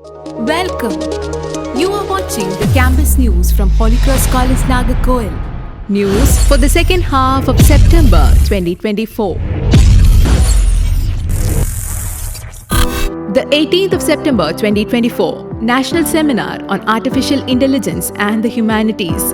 Welcome. You are watching the campus news from Holy Cross College Nagercoil. News for the second half of September 2024. The 18th of September 2024, National Seminar on Artificial Intelligence and the Humanities.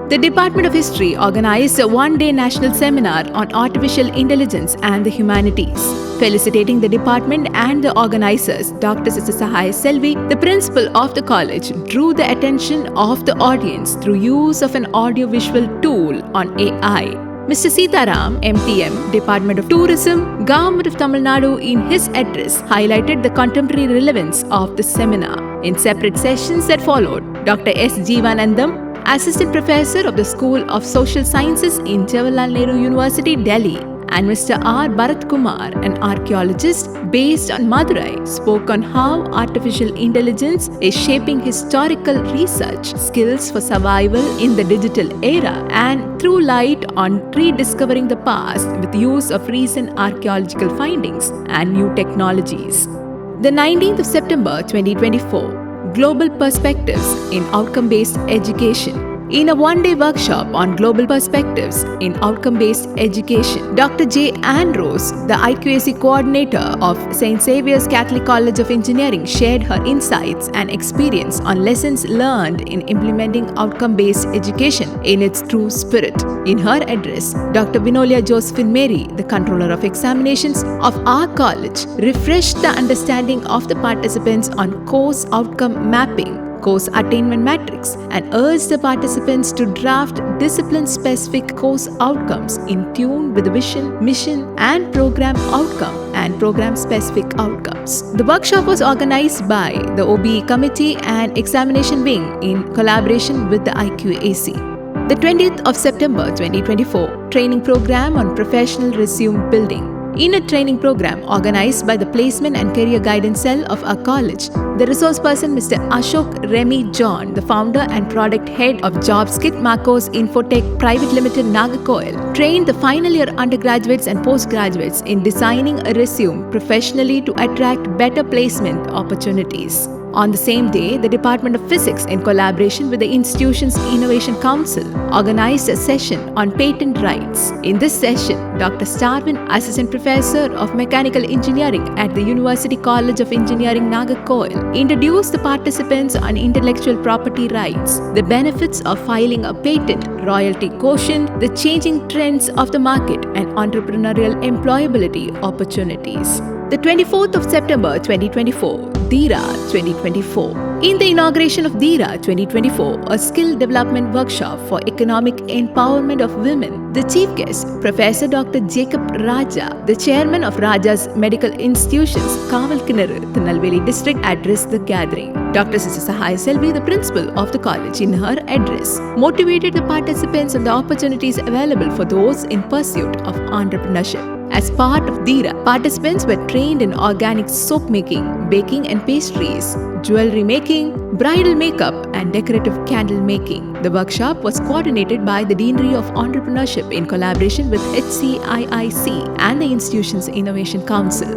The Department of History organized a one-day national seminar on artificial intelligence and the humanities. Felicitating the department and the organizers, Dr. Sahaya Selvi, the principal of the college, drew the attention of the audience through use of an audiovisual tool on AI. Mr. Sitaram, MTM, Department of Tourism, Government of Tamil Nadu, in his address highlighted the contemporary relevance of the seminar. In separate sessions that followed, Dr. S. Jeevanandam, Assistant Professor of the School of Social Sciences in Jawaharlal Nehru University, Delhi, and Mr. R. Bharat Kumar, an archaeologist based on Madurai, spoke on how artificial intelligence is shaping historical research skills for survival in the digital era and threw light on rediscovering the past with use of recent archaeological findings and new technologies. The 19th of September 2024, Global Perspectives in Outcome-Based Education. In a one-day workshop on global perspectives in outcome-based education, Dr. J. Ann Rose, the IQAC coordinator of St. Xavier's Catholic College of Engineering, shared her insights and experience on lessons learned in implementing outcome-based education in its true spirit. In her address, Dr. Vinolia Josephine Mary, the controller of examinations of our college, refreshed the understanding of the participants on course outcome mapping, course attainment matrix, and urged the participants to draft discipline-specific course outcomes in tune with the vision, mission, and program outcome and program-specific outcomes. The workshop was organized by the OBE Committee and Examination Wing in collaboration with the IQAC. The 20th of September 2024, Training Program on Professional Resume Building. In a training program organized by the Placement and Career Guidance Cell of our college, the resource person Mr. Ashok Remy John, the founder and product head of JobsKit Marcos Infotech Private Limited Nagercoil, trained the final year undergraduates and postgraduates in designing a resume professionally to attract better placement opportunities. On the same day, the Department of Physics, in collaboration with the institution's Innovation Council, organized a session on patent rights. In this session, Dr. Starvin, Assistant Professor of Mechanical Engineering at the University College of Engineering Nagercoil, introduced the participants on intellectual property rights, the benefits of filing a patent, royalty quotient, the changing trends of the market, and entrepreneurial employability opportunities. The 24th of September 2024, DIRA 2024. In the inauguration of DIRA 2024, a skill development workshop for economic empowerment of women, the chief guest, Professor Dr. Jacob Raja, the chairman of Raja's Medical Institutions, Kavalkinaru, Tirunelveli district, addressed the gathering. Dr. Sahaya Selvi, the principal of the college, in her address, motivated the participants on the opportunities available for those in pursuit of entrepreneurship. As part of DIRA, participants were trained in organic soap making, baking and pastries, jewelry making, bridal makeup, and decorative candle making. The workshop was coordinated by the Deanery of Entrepreneurship in collaboration with HCIIC and the institution's Innovation Council.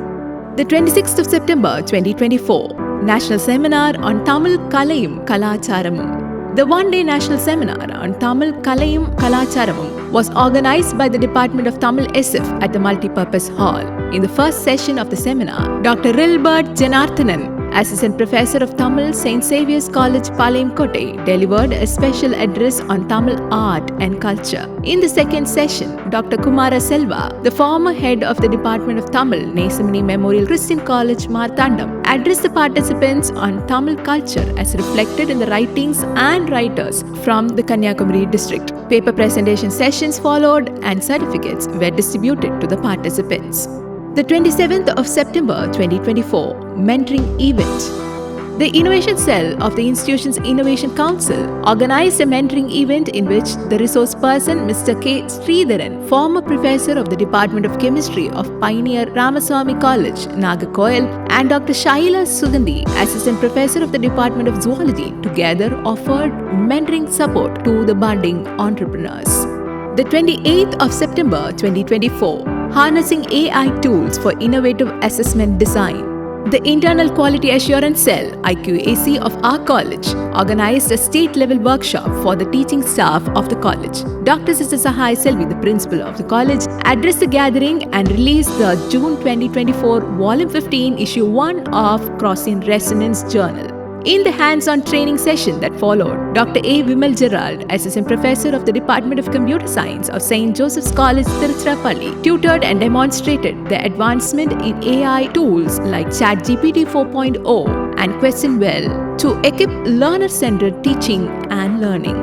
The 26th of September 2024, National Seminar on Tamilkalim Kalacharamum. The one-day national seminar on Tamilkalim Kalacharamum was organized by the Department of Tamil SF at the Multipurpose Hall. In the first session of the seminar, Dr. Rilbert Janarthanan, Assistant Professor of Tamil, St. Xavier's College, Palayamkottai, delivered a special address on Tamil art and culture. In the second session, Dr. Kumara Selva, the former head of the Department of Tamil, Nesamani Memorial Christian College, Marthandam, addressed the participants on Tamil culture as reflected in the writings and writers from the Kanyakumari district. Paper presentation sessions followed and certificates were distributed to the participants. The 27th of September 2024, Mentoring Event. The Innovation Cell of the institution's Innovation Council organized a mentoring event in which the resource person Mr. K. Sridharan, former professor of the Department of Chemistry of Pioneer Ramaswamy College, Nagercoil, and Dr. Shaila Sugandhi, Assistant Professor of the Department of Zoology, together offered mentoring support to the budding entrepreneurs. The 28th of September 2024, Harnessing AI Tools for Innovative Assessment Design. The Internal Quality Assurance Cell (IQAC) of our college organized a state-level workshop for the teaching staff of the college. Dr. Sister Sahai Selvi, the principal of the college, addressed the gathering and released the June 2024 Volume 15, Issue 1 of Crossing Resonance Journal. In the hands-on training session that followed, Dr. A. Vimal Gerald, Assistant Professor of the Department of Computer Science of St. Joseph's College, Tiruchirappalli, tutored and demonstrated the advancement in AI tools like ChatGPT 4.0 and QuestionWell to equip learner-centered teaching and learning.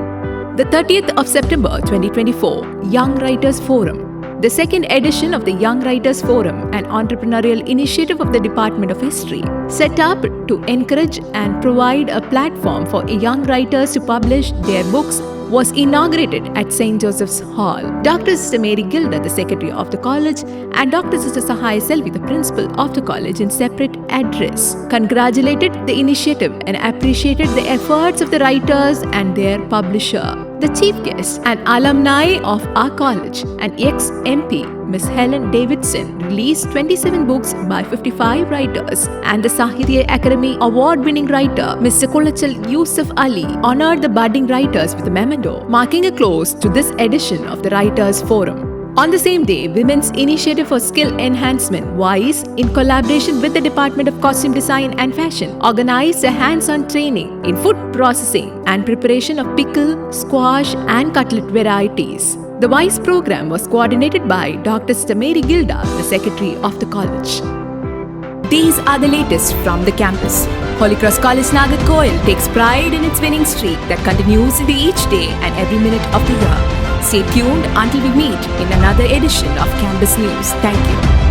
The 30th of September 2024, Young Writers Forum. The second edition of the Young Writers Forum, an entrepreneurial initiative of the Department of History, set up to encourage and provide a platform for young writers to publish their books, was inaugurated at St. Joseph's Hall. Dr. Sister Mary Gilda, the Secretary of the College, and Dr. Sister Sahai Selvi, the Principal of the College, in separate address, congratulated the initiative and appreciated the efforts of the writers and their publisher. The chief guest, an alumni of our college, an ex-MP, Miss Helen Davidson, released 27 books by 55 writers, and the Sahitya Academy award-winning writer, Mr. Kulachal Yusuf Ali, honored the budding writers with a memento, marking a close to this edition of the Writers' Forum. On the same day, Women's Initiative for Skill Enhancement (WISE), in collaboration with the Department of Costume Design and Fashion, organized a hands-on training in food processing and preparation of pickle, squash, and cutlet varieties. The WISE program was coordinated by Dr. Sister Mary Gilda, the Secretary of the College. These are the latest from the campus. Holy Cross College Nagercoil takes pride in its winning streak that continues in each day and every minute of the year. Stay tuned until we meet in another edition of Campus News. Thank you.